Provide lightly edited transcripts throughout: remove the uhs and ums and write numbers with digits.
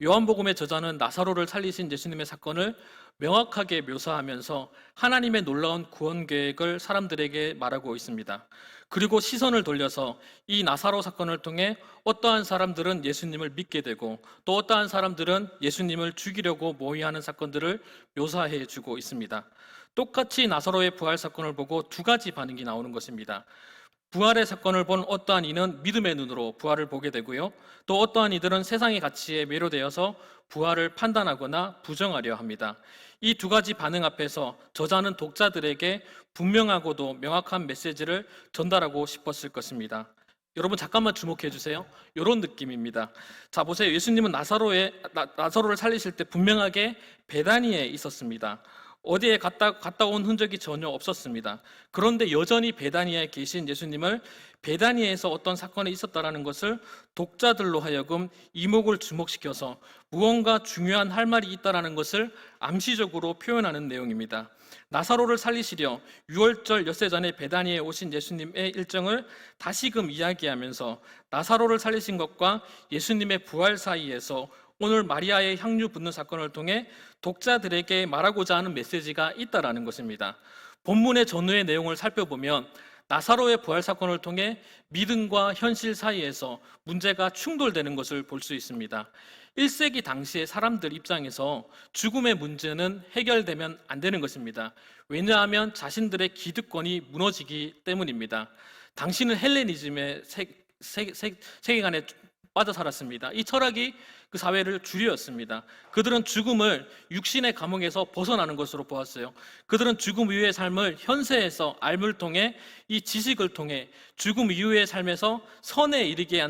요한복음의 저자는 나사로를 살리신 예수님의 사건을 명확하게 묘사하면서 하나님의 놀라운 구원 계획을 사람들에게 말하고 있습니다. 그리고 시선을 돌려서 이 나사로 사건을 통해 어떠한 사람들은 예수님을 믿게 되고 또 어떠한 사람들은 예수님을 죽이려고 모의하는 사건들을 묘사해 주고 있습니다. 똑같이 나사로의 부활 사건을 보고 두 가지 반응이 나오는 것입니다. 부활의 사건을 본 어떠한 이는 믿음의 눈으로 부활을 보게 되고요. 또 어떠한 이들은 세상의 가치에 매료되어서 부활을 판단하거나 부정하려 합니다. 이 두 가지 반응 앞에서 저자는 독자들에게 분명하고도 명확한 메시지를 전달하고 싶었을 것입니다. 여러분 잠깐만 주목해 주세요. 이런 느낌입니다. 자 보세요. 예수님은 나사로를 살리실 때 분명하게 베다니에 있었습니다. 어디에 갔다 온 흔적이 전혀 없었습니다. 그런데 여전히 베다니아에 계신 예수님을 베다니아에서 어떤 사건이 있었다라는 것을 독자들로 하여금 이목을 주목시켜서 무언가 중요한 할 말이 있다라는 것을 암시적으로 표현하는 내용입니다. 나사로를 살리시려 6월절 엿새 전에 베다니아에 오신 예수님의 일정을 다시금 이야기하면서 나사로를 살리신 것과 예수님의 부활 사이에서 오늘 마리아의 향유 붓는 사건을 통해 독자들에게 말하고자 하는 메시지가 있다라는 것입니다. 본문의 전후의 내용을 살펴보면 나사로의 부활 사건을 통해 믿음과 현실 사이에서 문제가 충돌되는 것을 볼 수 있습니다. 1세기 당시의 사람들 입장에서 죽음의 문제는 해결되면 안 되는 것입니다. 왜냐하면 자신들의 기득권이 무너지기 때문입니다. 당시는 헬레니즘의 세계관에 빠져 살았습니다. 이 철학이 그 사회를 주류였습니다. 그들은 죽음을 육신의 감옥에서 벗어나는 것으로 보았어요. 그들은 죽음 이후의 삶을 현세에서 알물 통해 이 지식을 통해 죽음 이후의 삶에서 선에 이르게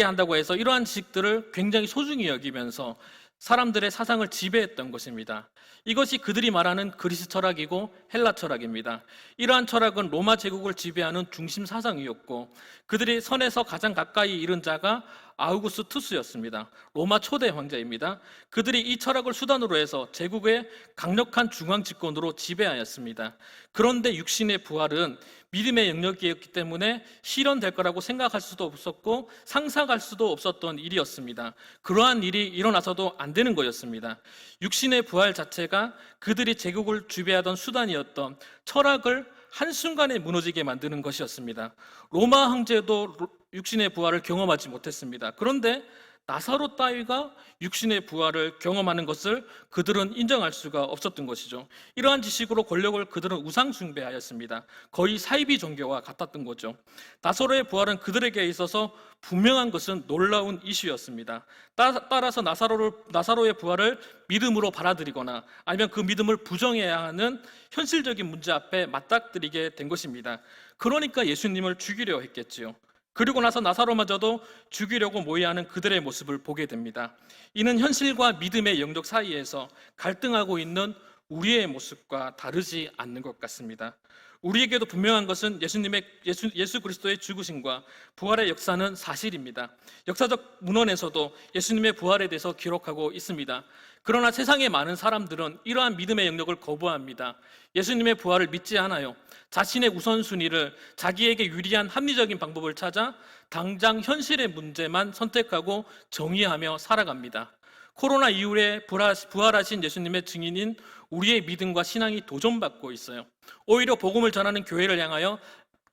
한다고 해서 이러한 지식들을 굉장히 소중히 여기면서 사람들의 사상을 지배했던 것입니다. 이것이 그들이 말하는 그리스 철학이고 헬라 철학입니다. 이러한 철학은 로마 제국을 지배하는 중심 사상이었고 그들이 선에서 가장 가까이 이른 자가 아우구스투스였습니다. 로마 초대 황제입니다. 그들이 이 철학을 수단으로 해서 제국의 강력한 중앙 집권으로 지배하였습니다. 그런데 육신의 부활은 믿음의 영역이었기 때문에 실현될 거라고 생각할 수도 없었고 상상할 수도 없었던 일이었습니다. 그러한 일이 일어나서도 안 되는 거였습니다. 육신의 부활 자체가 그들이 제국을 지배하던 수단이었던 철학을 한순간에 무너지게 만드는 것이었습니다. 로마 황제도 육신의 부활을 경험하지 못했습니다. 그런데 나사로 따위가 육신의 부활을 경험하는 것을 그들은 인정할 수가 없었던 것이죠. 이러한 지식으로 권력을 그들은 우상 숭배하였습니다. 거의 사이비 종교와 같았던 거죠. 나사로의 부활은 그들에게 있어서 분명한 것은 놀라운 이슈였습니다. 따라서 나사로의 부활을 믿음으로 받아들이거나 아니면 그 믿음을 부정해야 하는 현실적인 문제 앞에 맞닥뜨리게 된 것입니다. 그러니까 예수님을 죽이려 했겠지요. 그리고 나서 나사로마저도 죽이려고 모의하는 그들의 모습을 보게 됩니다. 이는 현실과 믿음의 영역 사이에서 갈등하고 있는 우리의 모습과 다르지 않는 것 같습니다. 우리에게도 분명한 것은 예수 그리스도의 죽으심과 부활의 역사는 사실입니다. 역사적 문헌에서도 예수님의 부활에 대해서 기록하고 있습니다. 그러나 세상의 많은 사람들은 이러한 믿음의 영역을 거부합니다. 예수님의 부활을 믿지 않아요. 자신의 우선순위를 자기에게 유리한 합리적인 방법을 찾아 당장 현실의 문제만 선택하고 정의하며 살아갑니다. 코로나 이후에 부활하신 예수님의 증인인 우리의 믿음과 신앙이 도전받고 있어요. 오히려 복음을 전하는 교회를 향하여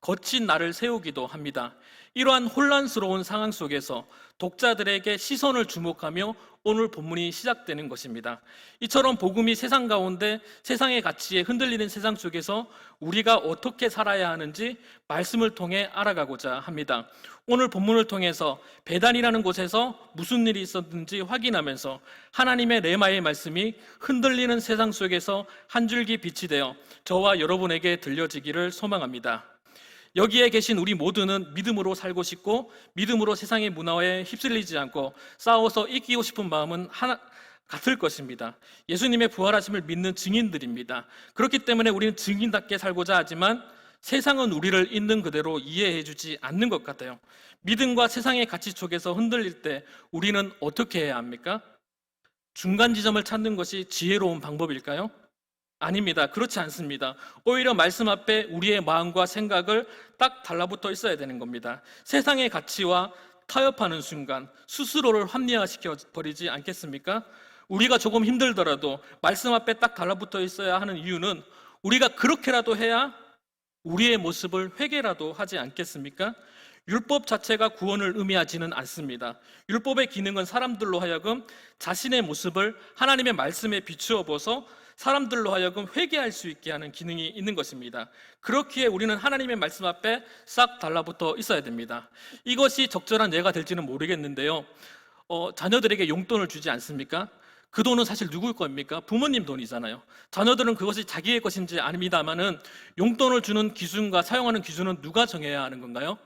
거친 날을 세우기도 합니다. 이러한 혼란스러운 상황 속에서 독자들에게 시선을 주목하며 오늘 본문이 시작되는 것입니다. 이처럼 복음이 세상 가운데 세상의 가치에 흔들리는 세상 속에서 우리가 어떻게 살아야 하는지 말씀을 통해 알아가고자 합니다. 오늘 본문을 통해서 베단이라는 곳에서 무슨 일이 있었는지 확인하면서 하나님의 레마의 말씀이 흔들리는 세상 속에서 한 줄기 빛이 되어 저와 여러분에게 들려지기를 소망합니다. 여기에 계신 우리 모두는 믿음으로 살고 싶고 믿음으로 세상의 문화에 휩쓸리지 않고 싸워서 이기고 싶은 마음은 같을 것입니다. 예수님의 부활하심을 믿는 증인들입니다. 그렇기 때문에 우리는 증인답게 살고자 하지만 세상은 우리를 있는 그대로 이해해주지 않는 것 같아요. 믿음과 세상의 가치 속에서 흔들릴 때 우리는 어떻게 해야 합니까? 중간 지점을 찾는 것이 지혜로운 방법일까요? 아닙니다. 그렇지 않습니다. 오히려 말씀 앞에 우리의 마음과 생각을 딱 달라붙어 있어야 되는 겁니다. 세상의 가치와 타협하는 순간 스스로를 합리화시켜 버리지 않겠습니까? 우리가 조금 힘들더라도 말씀 앞에 딱 달라붙어 있어야 하는 이유는 우리가 그렇게라도 해야 우리의 모습을 회개라도 하지 않겠습니까? 율법 자체가 구원을 의미하지는 않습니다. 율법의 기능은 사람들로 하여금 자신의 모습을 하나님의 말씀에 비추어 보서 사람들로 하여금 회개할 수 있게 하는 기능이 있는 것입니다. 그렇기에 우리는 하나님의 말씀 앞에 싹 달라붙어 있어야 됩니다. 이것이 적절한 예가 될지는 모르겠는데요. 자녀들에게 용돈을 주지 않습니까? 그 돈은 사실 누구일 겁니까? 부모님 돈이잖아요. 자녀들은 그것이 자기의 것인지 아닙니다만은 용돈을 주는 기준과 사용하는 기준은 누가 정해야 하는 건가요?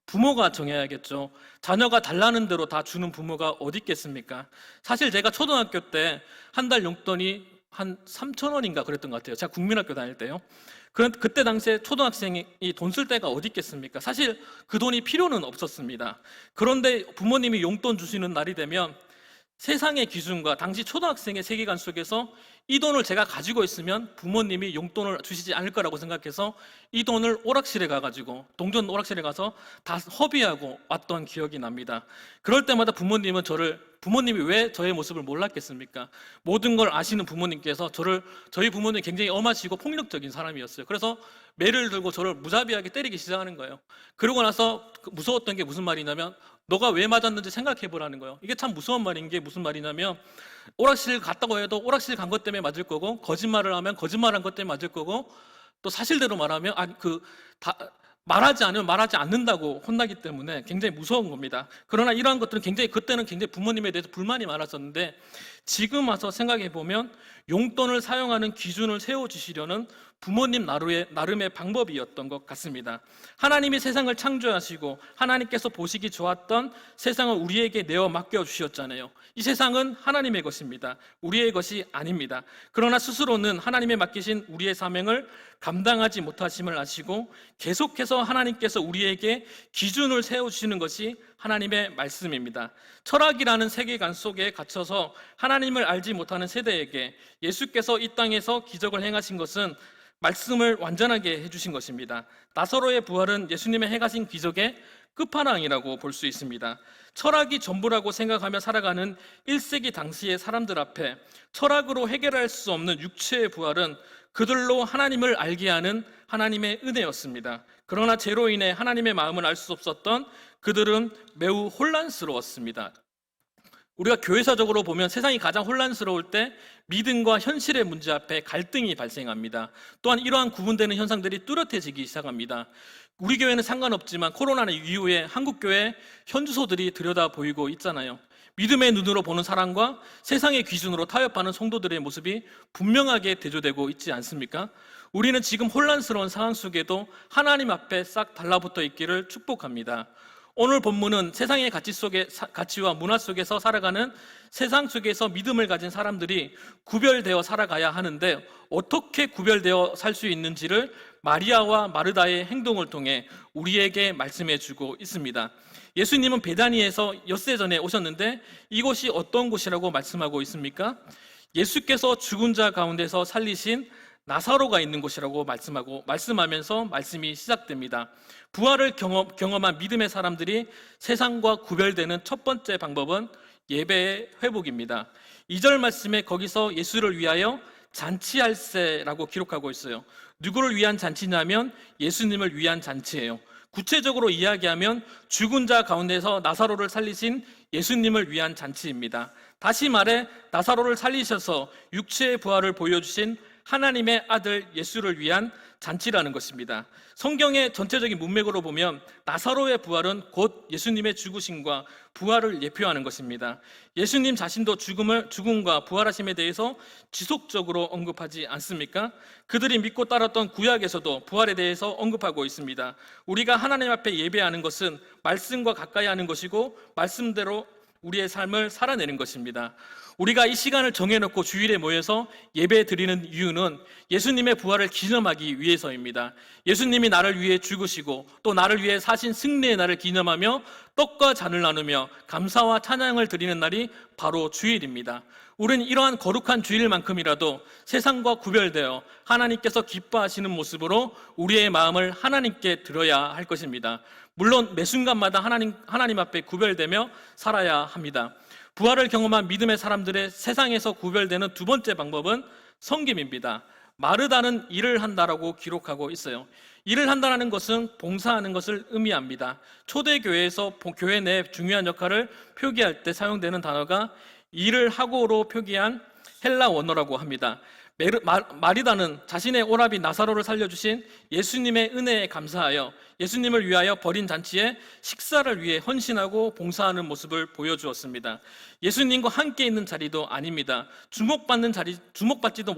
부모가 정해야겠죠. 자녀가 달라는 대로 다 주는 부모가 어디 있겠습니까? 사실 제가 초등학교 때 한 달 용돈이 한 3,000원인가 그랬던 것 같아요. 제가 국민학교 다닐 때요. 그때 당시에 초등학생이 돈 쓸 데가 어디 있겠습니까? 사실 그 돈이 필요는 없었습니다. 그런데 부모님이 용돈 주시는 날이 되면 세상의 기준과 당시 초등학생의 세계관 속에서 이 돈을 제가 가지고 있으면 부모님이 용돈을 주시지 않을 거라고 생각해서 이 돈을 오락실에 가가지고 동전 오락실에 가서 다 허비하고 왔던 기억이 납니다. 그럴 때마다 부모님이 왜 저의 모습을 몰랐겠습니까? 모든 걸 아시는 부모님께서 저희 부모님이 굉장히 엄하시고 폭력적인 사람이었어요. 그래서 매를 들고 저를 무자비하게 때리기 시작하는 거예요. 그러고 나서 무서웠던 게 무슨 말이냐면 너가 왜 맞았는지 생각해 보라는 거예요. 이게 참 무서운 말인 게 무슨 말이냐면 오락실 갔다고 해도 오락실 간 것 때문에 맞을 거고 거짓말을 하면 거짓말한 것 때문에 맞을 거고 또 사실대로 말하면 말하지 않으면 말하지 않는다고 혼나기 때문에 굉장히 무서운 겁니다. 그러나 이러한 것들은 그때는 굉장히 부모님에 대해서 불만이 많았었는데 지금 와서 생각해 보면 용돈을 사용하는 기준을 세워주시려는 부모님 나름의 방법이었던 것 같습니다. 하나님이 세상을 창조하시고 하나님께서 보시기 좋았던 세상을 우리에게 내어 맡겨주셨잖아요. 이 세상은 하나님의 것입니다. 우리의 것이 아닙니다. 그러나 스스로는 하나님의 맡기신 우리의 사명을 감당하지 못하심을 아시고 계속해서 하나님께서 우리에게 기준을 세워주시는 것이 하나님의 말씀입니다. 철학이라는 세계관 속에 갇혀서 하나님을 알지 못하는 세대에게 예수께서 이 땅에서 기적을 행하신 것은 말씀을 완전하게 해주신 것입니다. 나사로의 부활은 예수님의 행하신 기적의 끝판왕이라고 볼 수 있습니다. 철학이 전부라고 생각하며 살아가는 1세기 당시의 사람들 앞에 철학으로 해결할 수 없는 육체의 부활은 그들로 하나님을 알게 하는 하나님의 은혜였습니다. 그러나 죄로 인해 하나님의 마음을 알 수 없었던 그들은 매우 혼란스러웠습니다. 우리가 교회사적으로 보면 세상이 가장 혼란스러울 때 믿음과 현실의 문제 앞에 갈등이 발생합니다. 또한 이러한 구분되는 현상들이 뚜렷해지기 시작합니다. 우리 교회는 상관없지만 코로나 이후에 한국교회 현주소들이 들여다 보이고 있잖아요. 믿음의 눈으로 보는 사람과 세상의 기준으로 타협하는 성도들의 모습이 분명하게 대조되고 있지 않습니까? 우리는 지금 혼란스러운 상황 속에도 하나님 앞에 싹 달라붙어 있기를 축복합니다. 오늘 본문은 세상의 가치와 문화 속에서 살아가는 세상 속에서 믿음을 가진 사람들이 구별되어 살아가야 하는데 어떻게 구별되어 살 수 있는지를 마리아와 마르다의 행동을 통해 우리에게 말씀해 주고 있습니다. 예수님은 베다니에서 엿새 전에 오셨는데 이곳이 어떤 곳이라고 말씀하고 있습니까? 예수께서 죽은 자 가운데서 살리신 나사로가 있는 곳이라고 말씀하면서 말씀이 시작됩니다. 부활을 경험한 믿음의 사람들이 세상과 구별되는 첫 번째 방법은 예배의 회복입니다. 2절 말씀에 거기서 예수를 위하여 잔치할세라고 기록하고 있어요. 누구를 위한 잔치냐면 예수님을 위한 잔치예요. 구체적으로 이야기하면 죽은 자 가운데서 나사로를 살리신 예수님을 위한 잔치입니다. 다시 말해 나사로를 살리셔서 육체의 부활을 보여주신 하나님의 아들 예수를 위한 잔치라는 것입니다. 성경의 전체적인 문맥으로 보면 나사로의 부활은 곧 예수님의 죽으심과 부활을 예표하는 것입니다. 예수님 자신도 죽음과 부활하심에 대해서 지속적으로 언급하지 않습니까? 그들이 믿고 따랐던 구약에서도 부활에 대해서 언급하고 있습니다. 우리가 하나님 앞에 예배하는 것은 말씀과 가까이 하는 것이고 말씀대로 우리의 삶을 살아내는 것입니다. 우리가 이 시간을 정해놓고 주일에 모여서 예배 드리는 이유는 예수님의 부활을 기념하기 위해서입니다. 예수님이 나를 위해 죽으시고 또 나를 위해 사신 승리의 날을 기념하며 떡과 잔을 나누며 감사와 찬양을 드리는 날이 바로 주일입니다. 우리는 이러한 거룩한 주일만큼이라도 세상과 구별되어 하나님께서 기뻐하시는 모습으로 우리의 마음을 하나님께 드려야 할 것입니다. 물론 매 순간마다 하나님 앞에 구별되며 살아야 합니다. 부활을 경험한 믿음의 사람들의 세상에서 구별되는 두 번째 방법은 섬김입니다. 마르다는 일을 한다라고 기록하고 있어요. 일을 한다는 것은 봉사하는 것을 의미합니다. 초대교회에서 교회 내 중요한 역할을 표기할 때 사용되는 단어가 일을 하고로 표기한 헬라 원어라고 합니다. 마리다는 자신의 오라비 나사로를 살려주신 예수님의 은혜에 감사하여 예수님을 위하여 벌인 잔치에 식사를 위해 헌신하고 봉사하는 모습을 보여주었습니다. 예수님과 함께 있는 자리도 아닙니다. 주목받지도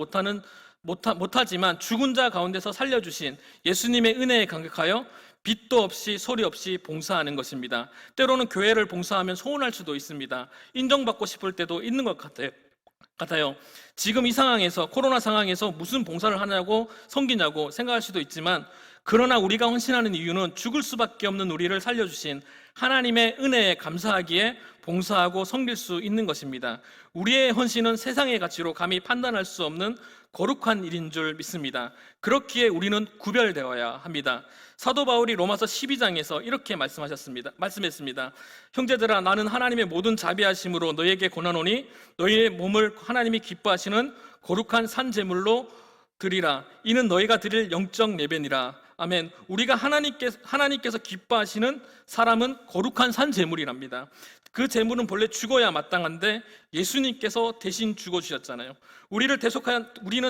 못하지만 죽은 자 가운데서 살려주신 예수님의 은혜에 감격하여 빛도 없이 소리 없이 봉사하는 것입니다. 때로는 교회를 봉사하면 소원할 수도 있습니다. 인정받고 싶을 때도 있는 것 같아요. 지금 이 상황에서, 코로나 상황에서 무슨 봉사를 하냐고 섬기냐고 생각할 수도 있지만, 그러나 우리가 헌신하는 이유는 죽을 수밖에 없는 우리를 살려주신 하나님의 은혜에 감사하기에 봉사하고 섬길 수 있는 것입니다. 우리의 헌신은 세상의 가치로 감히 판단할 수 없는 거룩한 일인 줄 믿습니다. 그렇기에 우리는 구별되어야 합니다. 사도 바울이 로마서 12장에서 이렇게 말씀했습니다. 형제들아, 나는 하나님의 모든 자비하심으로 너희에게 권하노니 너희의 몸을 하나님이 기뻐하시는 거룩한 산 제물로 드리라. 이는 너희가 드릴 영적 예배니라. 아멘. 우리가 하나님께서 기뻐하시는 사람은 거룩한 산 제물이랍니다. 그 제물은 본래 죽어야 마땅한데 예수님께서 대신 죽어주셨잖아요. 우리는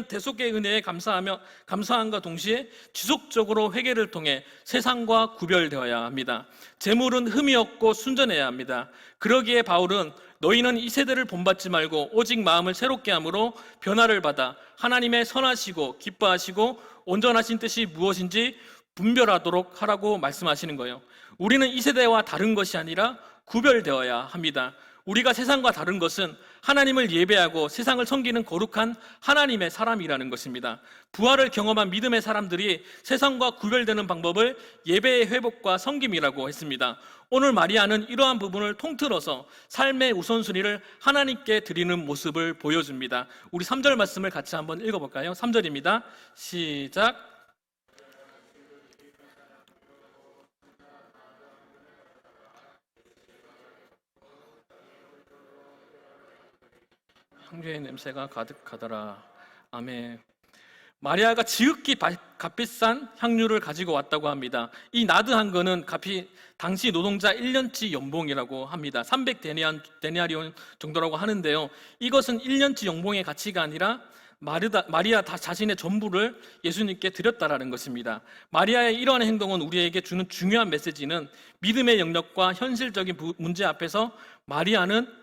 대속의 은혜에 감사함과 동시에 지속적으로 회개를 통해 세상과 구별되어야 합니다. 제물은 흠이 없고 순전해야 합니다. 그러기에 바울은 너희는 이 세대를 본받지 말고 오직 마음을 새롭게 함으로 변화를 받아 하나님의 선하시고 기뻐하시고 온전하신 뜻이 무엇인지 분별하도록 하라고 말씀하시는 거예요. 우리는 이 세대와 다른 것이 아니라 구별되어야 합니다. 우리가 세상과 다른 것은 하나님을 예배하고 세상을 섬기는 거룩한 하나님의 사람이라는 것입니다. 부활을 경험한 믿음의 사람들이 세상과 구별되는 방법을 예배의 회복과 섬김이라고 했습니다. 오늘 마리아는 이러한 부분을 통틀어서 삶의 우선순위를 하나님께 드리는 모습을 보여줍니다. 우리 3절 말씀을 같이 한번 읽어볼까요? 3절입니다. 시작. 향유의 냄새가 가득하더라. 아멘. 마리아가 지극히 값비싼 향유를 가지고 왔다고 합니다. 이 나드한 거는 당시 노동자 1년치 연봉이라고 합니다. 300데나리온 정도라고 하는데요. 이것은 1년치 연봉의 가치가 아니라 마리아 자신의 전부를 예수님께 드렸다라는 것입니다. 마리아의 이러한 행동은 우리에게 주는 중요한 메시지는 믿음의 영역과 현실적인 문제 앞에서 마리아는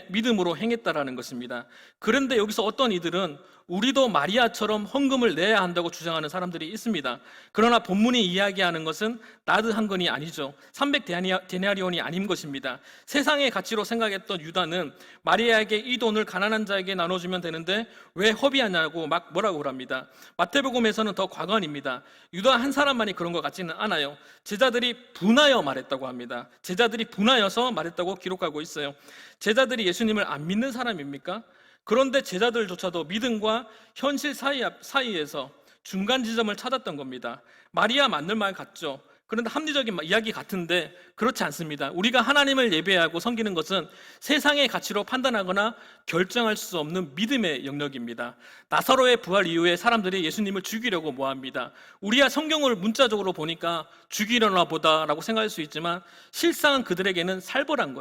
믿음으로 행했다라는 것입니다. 그런데 여기서 어떤 이들은 우리도 마리아처럼 헌금을 내야 한다고 주장하는 사람들이 있습니다. 그러나 본문이 이야기하는 것은 나드 한 건이 아니죠. 300데나리온이 아닌 것입니다. 세상의 가치로 생각했던 유다는 마리아에게 이 돈을 가난한 자에게 나눠주면 되는데 왜 허비하냐고 막 뭐라고 합니다. 마태복음에서는 더 과관입니다. 유다 한 사람만이 그런 것 같지는 않아요. 제자들이 분하여 말했다고 합니다. 제자들이 분하여서 말했다고 기록하고 있어요. 제자들이 예수님을 안 믿는 사람입니까? 그런데 제자들조차도 믿음과 현실 사이에서 중간 지점을 찾았던 겁니다. 마리아 맞는 말 같죠? 그런데 합리적인 이야기 같은데 그렇지 않습니다. 우리가 하나님을 예배하고 섬기는 것은 세상의 가치로 판단하거나 결정할 수 없는 믿음의 영역입니다. 나사로의 부활 이후에 사람들이 예수님을 죽이려고 모합니다. 우리야 성경을 문자적으로 보니까 죽이려나 보다라고 생각할 수 있지만 실상은 그들에게는 살벌한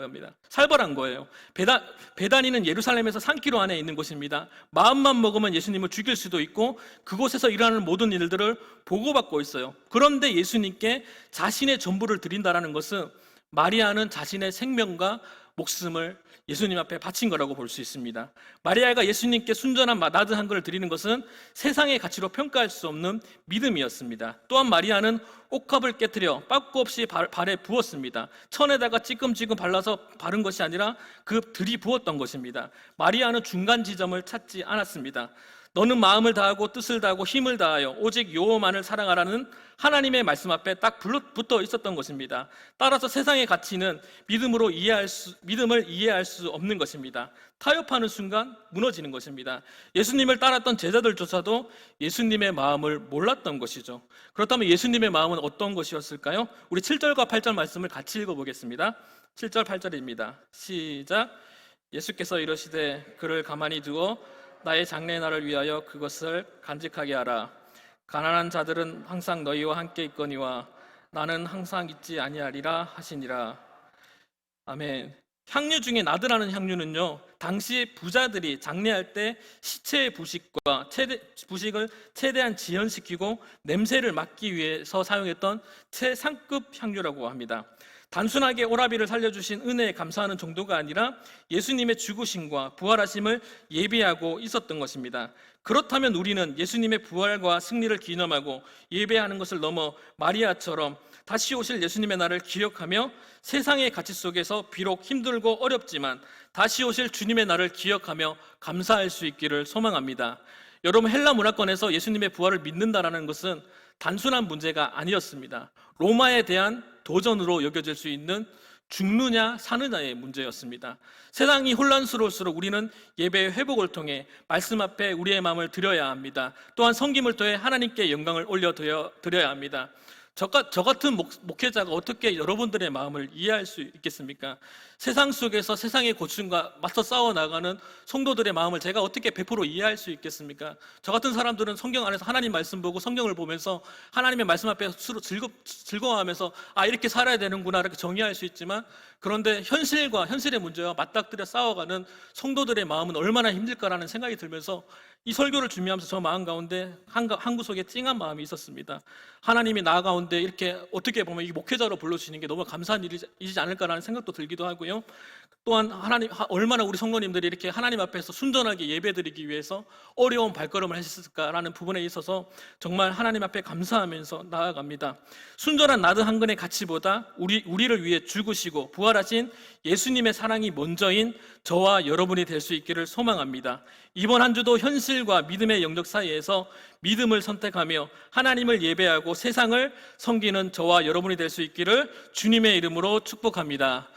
거예요. 베다니는 예루살렘에서 3km 안에 있는 곳입니다. 마음만 먹으면 예수님을 죽일 수도 있고 그곳에서 일어나는 모든 일들을 보고받고 있어요. 그런데 예수님께 자신의 전부를 드린다라는 것은 마리아는 자신의 생명과 목숨을 예수님 앞에 바친 거라고 볼 수 있습니다. 마리아가 예수님께 순전한 나드 한 그릇을 드리는 것은 세상의 가치로 평가할 수 없는 믿음이었습니다. 또한 마리아는 옥합을 깨뜨려 빠꾸 없이 발에 부었습니다. 천에다가 찌끔찌끔 발라서 바른 것이 아니라 들이부었던 것입니다. 마리아는 중간 지점을 찾지 않았습니다. 너는 마음을 다하고 뜻을 다하고 힘을 다하여 오직 여호와만을 사랑하라는 하나님의 말씀 앞에 딱 붙어 있었던 것입니다. 따라서 세상의 가치는 믿음을 이해할 수 없는 것입니다. 타협하는 순간 무너지는 것입니다. 예수님을 따랐던 제자들조차도 예수님의 마음을 몰랐던 것이죠. 그렇다면 예수님의 마음은 어떤 것이었을까요? 우리 7절과 8절 말씀을 같이 읽어보겠습니다. 7절 8절입니다. 시작. 예수께서 이르시되 그를 가만히 두어 나의 장래날을 위하여 그것을 간직하게 하라. 가난한 자들은 항상 너희와 함께 있거니와 나는 항상 있지 아니하리라 하시니라. 아멘. 향유 중에 나드라는 향유는요, 당시 부자들이 장례할 때 시체의 부식을 최대한 지연시키고 냄새를 막기 위해서 사용했던 최상급 향유라고 합니다. 단순하게 오라비를 살려주신 은혜에 감사하는 정도가 아니라 예수님의 죽으심과 부활하심을 예비하고 있었던 것입니다. 그렇다면 우리는 예수님의 부활과 승리를 기념하고 예배하는 것을 넘어 마리아처럼 다시 오실 예수님의 날을 기억하며 세상의 가치 속에서 비록 힘들고 어렵지만 다시 오실 주님의 날을 기억하며 감사할 수 있기를 소망합니다. 여러분, 헬라 문화권에서 예수님의 부활을 믿는다라는 것은 단순한 문제가 아니었습니다. 로마에 대한 도전으로 여겨질 수 있는 죽느냐 사느냐의 문제였습니다. 세상이 혼란스러울수록 우리는 예배의 회복을 통해 말씀 앞에 우리의 마음을 드려야 합니다. 또한 섬김을 통해 하나님께 영광을 올려드려야 합니다. 저 같은 목회자가 어떻게 여러분들의 마음을 이해할 수 있겠습니까? 세상 속에서 세상의 고충과 맞서 싸워나가는 성도들의 마음을 제가 어떻게 100% 이해할 수 있겠습니까? 저 같은 사람들은 성경 안에서 하나님 말씀 보고 성경을 보면서 하나님의 말씀 앞에 스스로 즐거워하면서 이렇게 살아야 되는구나 이렇게 정의할 수 있지만, 그런데 현실의 문제와 맞닥뜨려 싸워가는 성도들의 마음은 얼마나 힘들까라는 생각이 들면서 이 설교를 준비하면서 저 마음 가운데 한 구석에 찡한 마음이 있었습니다. 하나님이 나 가운데 이렇게 어떻게 보면 이 목회자로 불러주시는 게 너무 감사한 일이지 않을까라는 생각도 들기도 하고요. 또한 얼마나 우리 성도님들이 이렇게 하나님 앞에서 순전하게 예배드리기 위해서 어려운 발걸음을 했을까라는 부분에 있어서 정말 하나님 앞에 감사하면서 나아갑니다. 순전한 나드 한 근의 가치보다 우리를 위해 죽으시고 부활하신 예수님의 사랑이 먼저인 저와 여러분이 될 수 있기를 소망합니다. 이번 한 주도 현실과 믿음의 영역 사이에서 믿음을 선택하며 하나님을 예배하고 세상을 섬기는 저와 여러분이 될 수 있기를 주님의 이름으로 축복합니다.